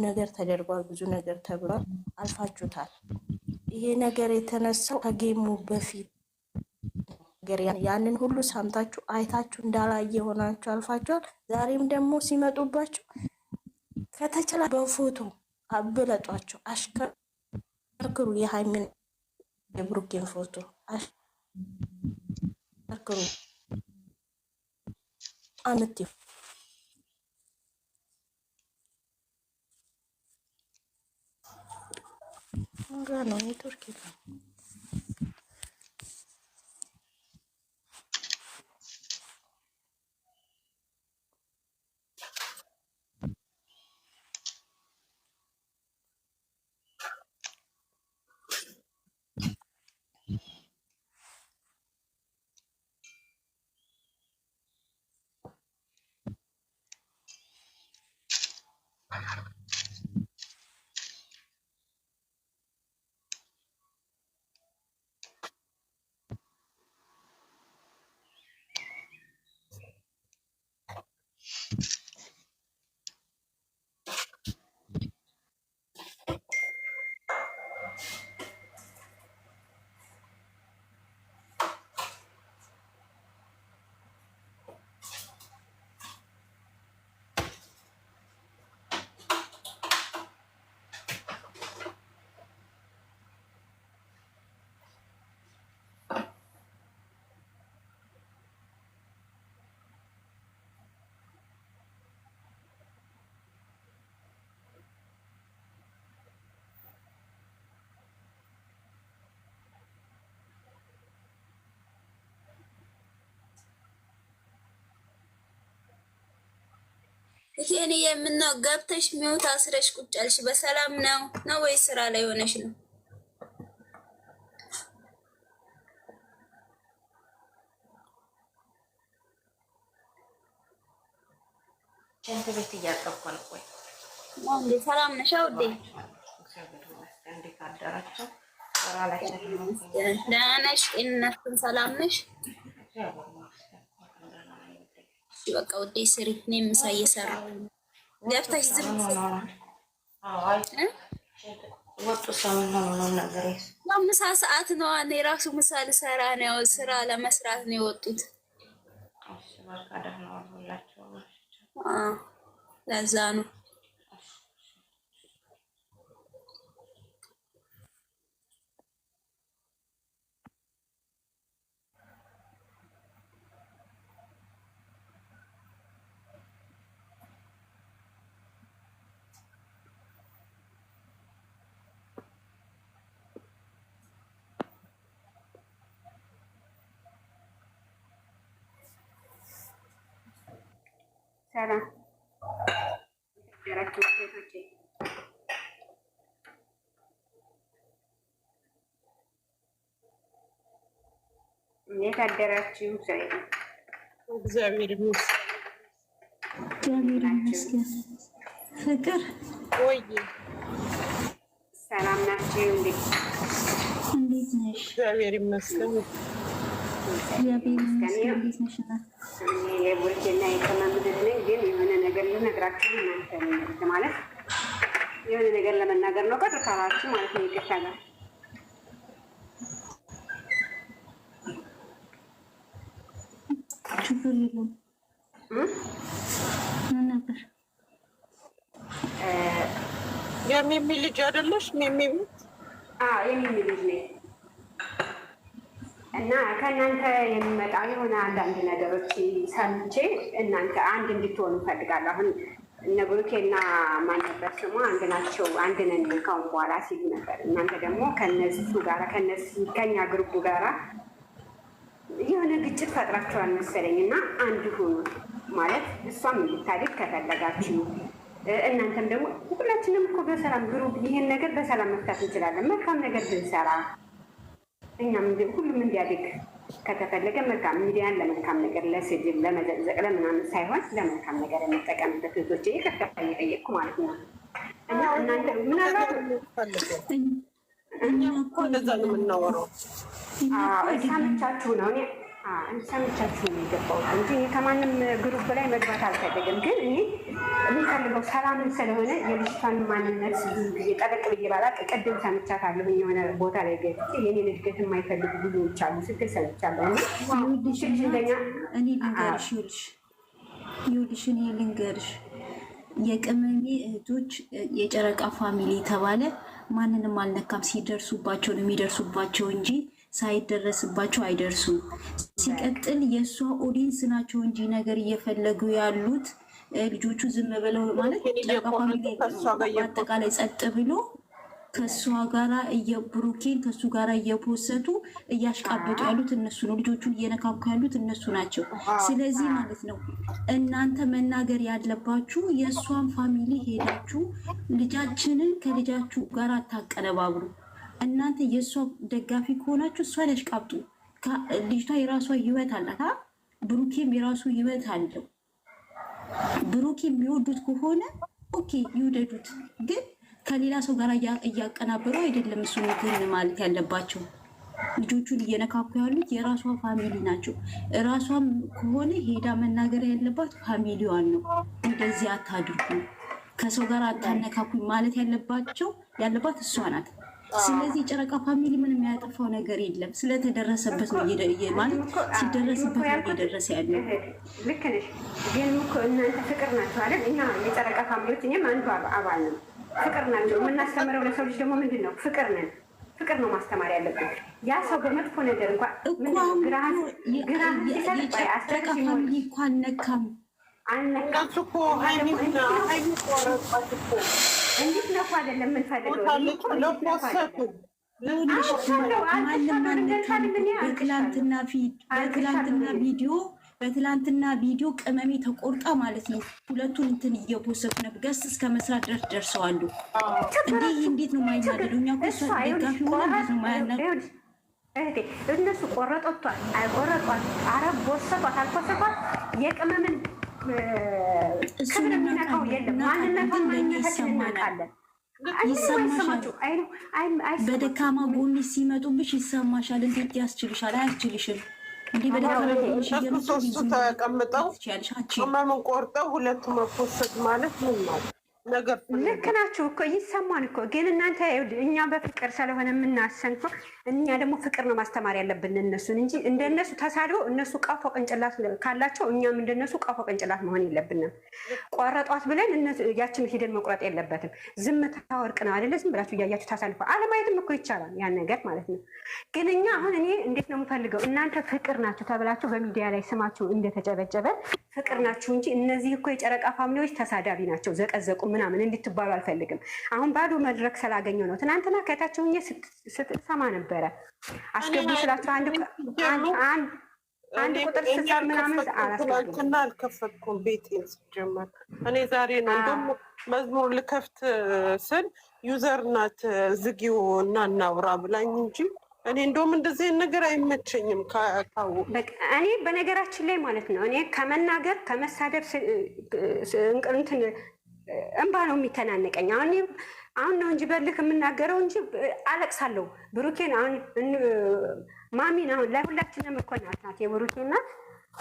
ነገር ተደርጓል፣ ብዙ ነገር ተብሏል። አልፋችሁታል። ይሄ ነገር የተነሳው ከጌሙ በፊት ያንን ሁሉ ሰምታችሁ አይታችሁ እንዳላየ ሆናችሁ አልፋችኋል። ዛሬም ደግሞ ሲመጡባችሁ ከተቻለ በፎቶ አብለጧቸው፣ አሽከርክሩ። የሃይሚን የብሩኬን ፎቶ አሽከርክሩ። አምቲ ነው ኔትወርክ ነው። ይሄን የምነው ገብተሽ ሚውት አስረሽ ቁጭ አልሽ። በሰላም ነው ወይ ስራ ላይ ሆነሽ ነው? ሸንት ቤት እያጠብኩ ነው። ቆይ እንዴ ሰላም ነሽ? አውዴ እንዴት አደራችሁ? ስራ ላይ ደህና ነሽ? እናንተም ሰላም ነሽ? በቃ ውዴ ስሪ። እኔም ምሳ እየሰራሁ ገብተሽ ዝም ወጡ ሰውነው ነው ነገር ያው ምሳ ሰዓት ነው። እኔ ራሱ ምሳ ልሰራ ነው። ስራ ለመስራት ነው የወጡት። በቃ ደህና ዋሉላችሁ። ለዛ ነው ሰላም ደራችሁ ሴቶቼ እንዴት አደራችሁ? እግዚአብሔር ይመስገን። ፍቅር ወይ ሰላም ናችሁ? እንዴት ነሽ? እግዚአብሔር ይመስገን። የቡርኬና የከመምድር ነኝ። ግን የሆነ ነገር ልነግራችሁ እናንተ ማለት የሆነ ነገር ለመናገር ነው። ቀጥታችሁ ማለት ነው። ይቅርታ ጋር ችግር የለም። ምን ነበር? የሚሚ ልጅ አይደለሽ? የሚሚ ልጅ ነኝ እና ከእናንተ የሚመጣ የሆነ አንዳንድ ነገሮች ሰምቼ እናንተ አንድ እንድትሆኑ እፈልጋለሁ። አሁን እነ ብሩኬና ማን ነበር ስሙ አንድ ናቸው፣ አንድ ነን ካሁን በኋላ ሲሉ ነበር። እናንተ ደግሞ ከነሱ ጋራ ከኛ ግሩፕ ጋራ የሆነ ግጭት ፈጥራችኋል መሰለኝ እና አንድ ሁኑ ማለት እሷም እንድታድግ ከፈለጋችሁ እናንተም ደግሞ ሁላችንም እኮ በሰላም ግሩፕ ይሄን ነገር በሰላም መፍታት እንችላለን። መልካም ነገር ብንሰራ እኛም ሁሉም እንዲያድግ ከተፈለገ መልካም ሚዲያን ለመልካም ነገር ለስድብ፣ ለመዘቅዘቅ፣ ለምናምን ሳይሆን ለመልካም ነገር እንጠቀምበት። ህዝቦች ይቅርታ እየጠየቅኩ ማለት ነው እና እናንተ ምናልባት እኛ እኮ እንደዛ ነው የምናወራው። ሳምቻችሁ ነው ሰምቻችሁ ነው የገባሁት እንጂ ከማንም ግሩፕ ላይ መግባት አልፈልግም። ግን እኔ የሚፈልገው ሰላምን ስለሆነ የልጅቷን ማንነት ጠለቅ ብዬ ባላቅ ቅድም ሰምቻታለሁ። የሆነ ቦታ ላይ ገብቼ የኔን እድገት የማይፈልጉ ብዙዎች አሉ ስትል ሰምቻለሁ። እኔ ልንገርሽ የቅመሜ እህቶች የጨረቃ ፋሚሊ የተባለ ማንንም አልነካም። ሲደርሱባቸው ነው የሚደርሱባቸው እንጂ ሳይደረስባቸው አይደርሱም። ሲቀጥል የእሷ ኦዲየንስ ናቸው እንጂ ነገር እየፈለጉ ያሉት ልጆቹ ዝም ብለው ማለት ጨረቃ ፋሚሊ በአጠቃላይ ጸጥ ብሎ ከእሷ ጋራ ብሩኬን ከእሱ ጋራ እየፖሰቱ እያሽቃበጡ ያሉት እነሱ ነው። ልጆቹን እየነካኩ ያሉት እነሱ ናቸው። ስለዚህ ማለት ነው እናንተ መናገር ያለባችሁ የእሷን ፋሚሊ ሄዳችሁ ልጃችንን ከልጃችሁ ጋር አታቀነባብሩ። እናንተ የእሷ ደጋፊ ከሆናችሁ እሷን ያሽቃብጡ። ልጅቷ የራሷ ህይወት አላት፣ ብሩኬም የራሱ ህይወት አለው። ብሩኬ የሚወዱት ከሆነ ኦኬ ይውደዱት ግን ከሌላ ሰው ጋር እያቀናበሩ አይደለም። እሱ ግን ማለት ያለባቸው ልጆቹን እየነካኩ ያሉት የራሷ ፋሚሊ ናቸው። እራሷም ከሆነ ሄዳ መናገር ያለባት ፋሚሊዋን ነው። እንደዚህ አታድርጉ፣ ከሰው ጋር አታነካኩኝ ማለት ያለባት እሷ ናት። ስለዚህ ጨረቃ ፋሚሊ ምንም ያጠፋው ነገር የለም። ስለተደረሰበት ነው ማለት ሲደረስበት ነው እየደረሰ ያለው። ልክ ነሽ። ግን እኮ እናንተ ፍቅር ናቸው አይደል? እኛ የጨረቃ ፋሚሊዎች እኛም አንዱ አባል ነው። ፍቅር ናቸው። የምናስተምረው ለሰው ልጅ ደግሞ ምንድን ነው? ፍቅር ነን። ፍቅር ነው ማስተማር ያለብን። ያ ሰው በመጥፎ ነገር እንኳን የጨረቃ ፋሚሊ እኮ አልነካም እኮ እንዴት ነው አይደለም የምንፈልገው በትላንትና ቪዲዮ ቅመሜ ተቆርጣ ማለት ነው። ሁለቱን እንትን እየፖሰቱ ነው። ገስ እስከ መስራት ደርሰዋሉ። እንዴት ነው ማይናደዱ? እኛ ደጋፊ ሆነ እንዴት ነው ማያናደዱ? እነሱ ቆረጦቷል አይቆረጧል፣ አረብ ቦሰቷት አልፖሰቷት የቅመምን ክብር የሚነካው የለም። ማንነቷን ማንነታችን እናውቃለን። ይሰማሻል። በደካማ ጎን ሲመጡብሽ ይሰማሻል። እንዴት ያስችልሻል? አያስችልሽም። እንዲህ በደካማ ጎንሽ እየመጡ ተቀምጠው ቅመምን ቆርጠው ሁለቱ መፖሰት ማለት ምን ማለት ነገር? ልክ ናችሁ እኮ ይሰማን እኮ። ግን እናንተ እኛ በፍቅር ስለሆነ የምናሰንፈው እኛ ደግሞ ፍቅር ነው ማስተማር ያለብን እነሱን እንጂ እንደነሱ ተሳድበው እነሱ ቀፎ ቅንጭላት ካላቸው እኛም እንደነሱ ቀፎ ቅንጭላት መሆን የለብንም። ቆረጧት ብለን ያችን ሂደን መቁረጥ የለበትም። ዝምታ ወርቅ ነው አይደለ? ዝም ብላችሁ እያያችሁ ታሳልፈው አለማየትም እኮ ይቻላል ያን ነገር ማለት ነው። ግን እኛ አሁን እኔ እንዴት ነው የምፈልገው እናንተ ፍቅር ናችሁ ተብላችሁ በሚዲያ ላይ ስማችሁ እንደተጨበጨበ ፍቅር ናችሁ እንጂ እነዚህ እኮ የጨረቃ ፋሚሊዎች ተሳዳቢ ናቸው ዘቀዘቁ ምናምን እንድትባሉ አልፈልግም። አሁን ባዶ መድረክ ስላገኘው ነው። ትናንትና ከታቸው ስትሰማ ነበረ አስገቡ ስላቸው አንድ ቁጥር ስሰብ ምናምን ትናንትና አልከፈትኩም ቤቴን ሲጀመር እኔ ዛሬ ነው እንደውም መዝሙር ልከፍት ስል ዩዘር ናት ዝጊው እና እናውራ ብላኝ እንጂ እኔ እንደውም እንደዚህ ነገር አይመቸኝም። እኔ በነገራችን ላይ ማለት ነው እኔ ከመናገር ከመሳደብ እንትን እንባ ነው የሚተናነቀኝ። አሁን ነው እንጂ በልክ የምናገረው እንጂ አለቅሳለሁ። ብሩኬን አሁን ማሚን አሁን ለሁላችንም እኮ እናት ናት። የብሩኬ እናት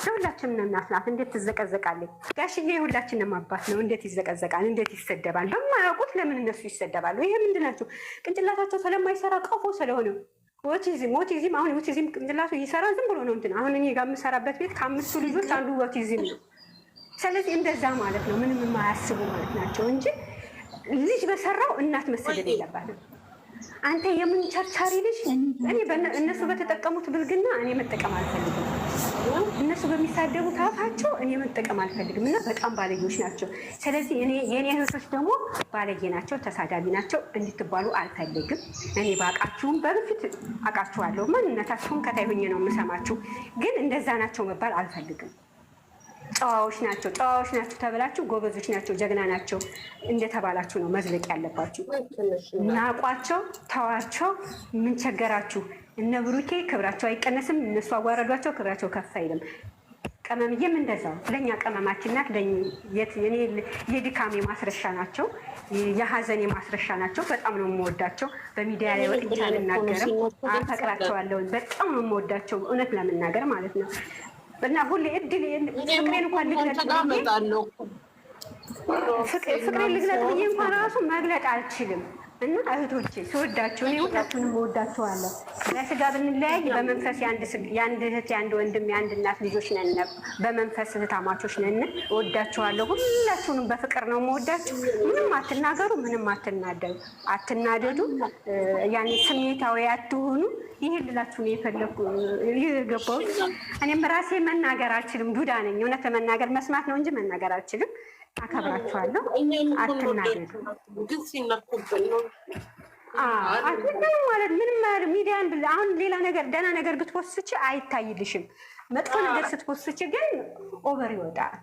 ለሁላችንም እናት ናት። እንዴት ትዘቀዘቃለች? ጋሽዬ የሁላችንም አባት ነው። እንዴት ይዘቀዘቃል? እንዴት ይሰደባል? በማያውቁት ለምን እነሱ ይሰደባሉ? ይሄ ምንድን ናቸው? ቅንጭላታቸው ስለማይሰራ ቀፎ ስለሆነ ኦቲዝም አሁን ኦቲዝም ቅንጭላቱ እየሰራ ዝም ብሎ ነው እንትን። አሁን እኔ ጋር የምሰራበት ቤት ከ5 ልጆች አንዱ ኦቲዝም ነው። ስለዚህ እንደዛ ማለት ነው። ምንም የማያስቡ ማለት ናቸው እንጂ ልጅ በሰራው እናት መሰደድ የለባትም። አንተ የምን ቸርቻሪ ልጅ! እኔ እነሱ በተጠቀሙት ብልግና እኔ መጠቀም አልፈልግም። እነሱ በሚሳደቡት አፋቸው እኔ መጠቀም አልፈልግም። እና በጣም ባለጌዎች ናቸው። ስለዚህ የኔ እህቶች ደግሞ ባለጌ ናቸው፣ ተሳዳቢ ናቸው እንድትባሉ አልፈልግም። እኔ ባቃችሁም በፊት አቃችኋለሁ። ማንነታችሁን ከታይ ሆኜ ነው የምሰማችሁ። ግን እንደዛ ናቸው መባል አልፈልግም። ጨዋዎች ናቸው ተብላችሁ ጎበዞች ናቸው ጀግና ናቸው እንደተባላችሁ ነው መዝለቅ ያለባችሁ። ናቋቸው፣ ተዋቸው። ምን ቸገራችሁ? እነ ብሩኬ ክብራቸው አይቀነስም። እነሱ አዋረዷቸው፣ ክብራቸው ከፍ አይልም። ቅመምዬም እንደዛው ለእኛ ቅመማችን ናት። የድካሜ ማስረሻ ናቸው፣ የሀዘኔ ማስረሻ ናቸው። በጣም ነው የምወዳቸው። በሚዲያ ላይ ወጥቼ አልናገርም። አፈቅራቸዋለሁ። በጣም ነው የምወዳቸው እውነት ለመናገር ማለት ነው። እና ሁሌ እድል ፍቅሬን እንኳን ልግለጥ ፍቅሬን ልግለጥ ብዬ እንኳን ራሱ መግለጥ አልችልም። እና እህቶቼ ስወዳቸው እኔ ሁላችሁንም እወዳቸዋለሁ። በስጋ ብንለያይ በመንፈስ የአንድ እህት የአንድ ወንድም የአንድ እናት ልጆች ነን። በመንፈስ እህታማቾች ነን። እወዳቸዋለሁ። ሁላችሁንም በፍቅር ነው የምወዳቸው። ምንም አትናገሩ፣ ምንም አትናደዱ። ያኔ ስሜታዊ አትሆኑ። ይሄን ልላችሁ ነው የፈለኩ የገባሁት። እኔም ራሴ መናገር አልችልም፣ ዱዳ ነኝ። እውነት ለመናገር መስማት ነው እንጂ መናገር አልችልም። አከብራችኋለሁ። አትናደዱ። ግን ሲነኩብን ነው ምንም ማለት ሚዲያን አሁን ሌላ ነገር ደህና ነገር ብትወስች አይታይልሽም። መጥፎ ነገር ስትወስች ግን ኦቨር ይወጣል።